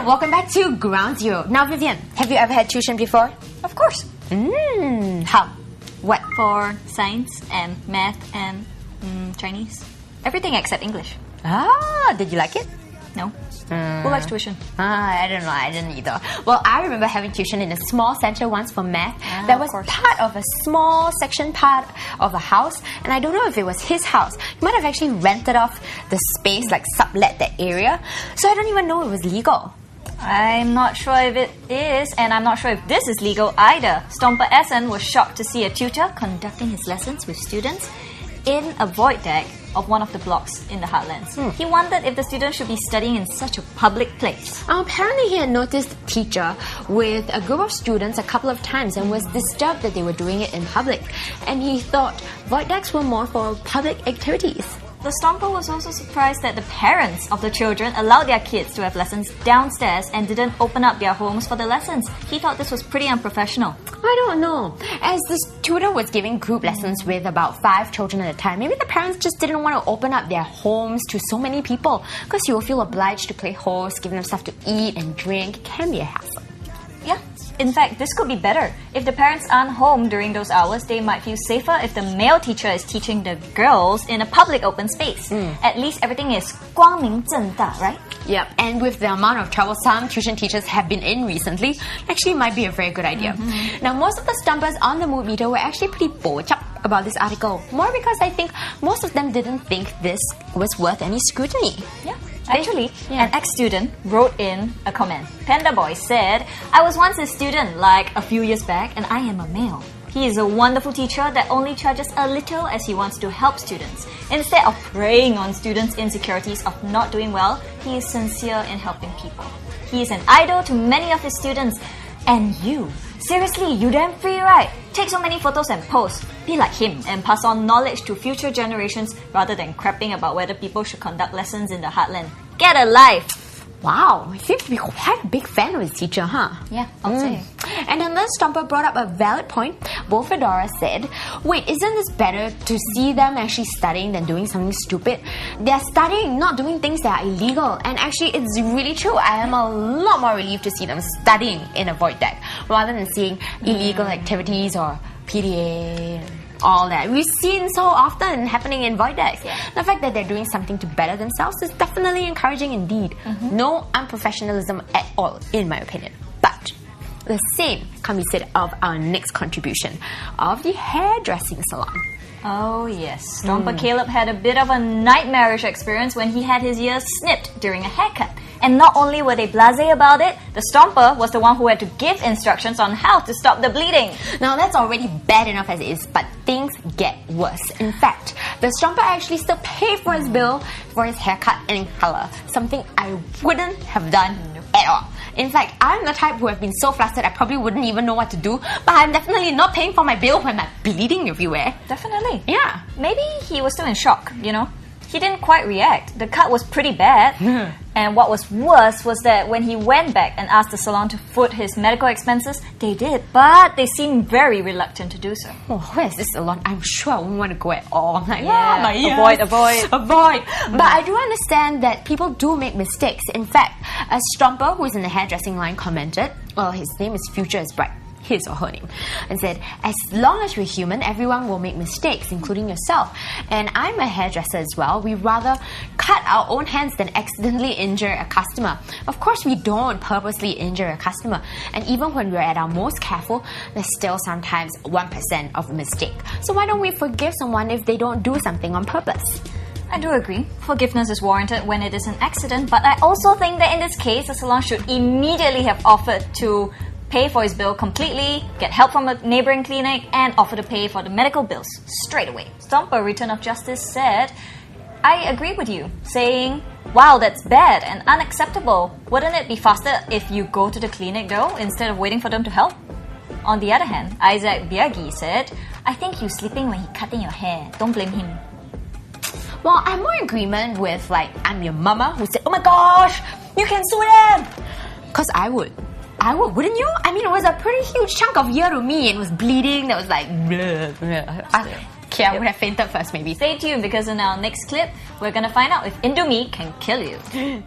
welcome back to Ground Zero. Now, Vivian, have you ever had tuition before? Of course. How? What? For science and math and Chinese. Everything except English. Ah, did you like it? No. Who likes tuition? I don't know. I didn't either. Well, I remember having tuition in a small center once for math. That was part of a small section part of a house. And I don't know if it was his house. He might have actually rented off the space, like sublet that area. So I don't even know it was legal. I'm not sure if it is, and I'm not sure if this is legal either. Stomper Essen was shocked to see a tutor conducting his lessons with students in a void deck of one of the blocks in the Heartlands. He wondered if the students should be studying in such a public place. Apparently, he had noticed the teacher with a group of students a couple of times and was disturbed that they were doing it in public. And he thought void decks were more for public activities. The Stomper was also surprised that the parents of the children allowed their kids to have lessons downstairs and didn't open up their homes for the lessons. He thought this was pretty unprofessional. I don't know. As this tutor was giving group lessons with about 5 children at a time, maybe the parents just didn't want to open up their homes to so many people because you will feel obliged to play host, give them stuff to eat and drink. It can be a hassle. Yeah. In fact, this could be better. If the parents aren't home during those hours, they might feel safer if the male teacher is teaching the girls in a public open space. At least everything is 光明正大, right? Yep, and with the amount of trouble some tuition teachers have been in recently, actually might be a very good idea. Now, most of the stumpers on the mood meter were actually pretty bochap about this article. More because I think most of them didn't think this was worth any scrutiny. Yeah. Actually, an ex-student wrote in a comment. Panda Boy said, I was once a student like a few years back and I am a male. He is a wonderful teacher that only charges a little as he wants to help students. Instead of preying on students' insecurities of not doing well, he is sincere in helping people. He is an idol to many of his students. And you, seriously, you damn free, right? Take so many photos and post. Be like him and pass on knowledge to future generations rather than crapping about whether people should conduct lessons in the Heartland. Get a life! Wow, he seems to be quite a big fan of his teacher, huh? Yeah, I'll say. And another Stomper brought up a valid point. Bo Fedora said, wait, isn't this better to see them actually studying than doing something stupid? They're studying, not doing things that are illegal. And actually, it's really true. I am a lot more relieved to see them studying in a void deck rather than seeing illegal activities or PDA, all that we've seen so often happening in void decks. The fact that they're doing something to better themselves is definitely encouraging indeed. No unprofessionalism at all, in my opinion. But the same can be said of our next contribution, of the hairdressing salon. Oh yes, Stomper Caleb had a bit of a nightmarish experience when he had his ears snipped during a haircut. And not only were they blasé about it, the Stomper was the one who had to give instructions on how to stop the bleeding. Now that's already bad enough as it is, but things get worse. In fact, the Stomper actually still paid for his bill for his haircut and color, something I wouldn't have done at all. In fact, I'm the type who have been so flustered I probably wouldn't even know what to do, but I'm definitely not paying for my bill when I'm bleeding everywhere. Definitely. Yeah. Maybe he was still in shock, you know? He didn't quite react. The cut was pretty bad. And what was worse was that when he went back and asked the salon to foot his medical expenses, they did, but they seemed very reluctant to do so. Oh, where is this salon? I'm sure I wouldn't want to go at all. I'm like, my ears. Avoid. But I do understand that people do make mistakes. In fact, a Stomper who is in the hairdressing line commented, well, his name is Future is Bright, his or her name, and said, as long as we're human, everyone will make mistakes, including yourself. And I'm a hairdresser as well. We rather cut our own hands than accidentally injure a customer. Of course, we don't purposely injure a customer. And even when we're at our most careful, there's still sometimes 1% of a mistake. So why don't we forgive someone if they don't do something on purpose? I do agree. Forgiveness is warranted when it is an accident, but I also think that in this case, the salon should immediately have offered to pay for his bill completely, get help from a neighboring clinic, and offer to pay for the medical bills straight away. Stomper, Return of Justice, said, I agree with you, saying, wow, that's bad and unacceptable. Wouldn't it be faster if you go to the clinic though, instead of waiting for them to help? On the other hand, Isaac Biagi said, I think you're sleeping when he's cutting your hair. Don't blame him. Well, I'm more in agreement with, like, I'm your mama who said, oh my gosh, you can sue them! Because I would, wouldn't you? I mean, it was a pretty huge chunk of ear to me. It was bleeding. That was like, bleh, bleh. Okay, I would have fainted first, maybe. Stay tuned because in our next clip, we're gonna find out if Indomie can kill you.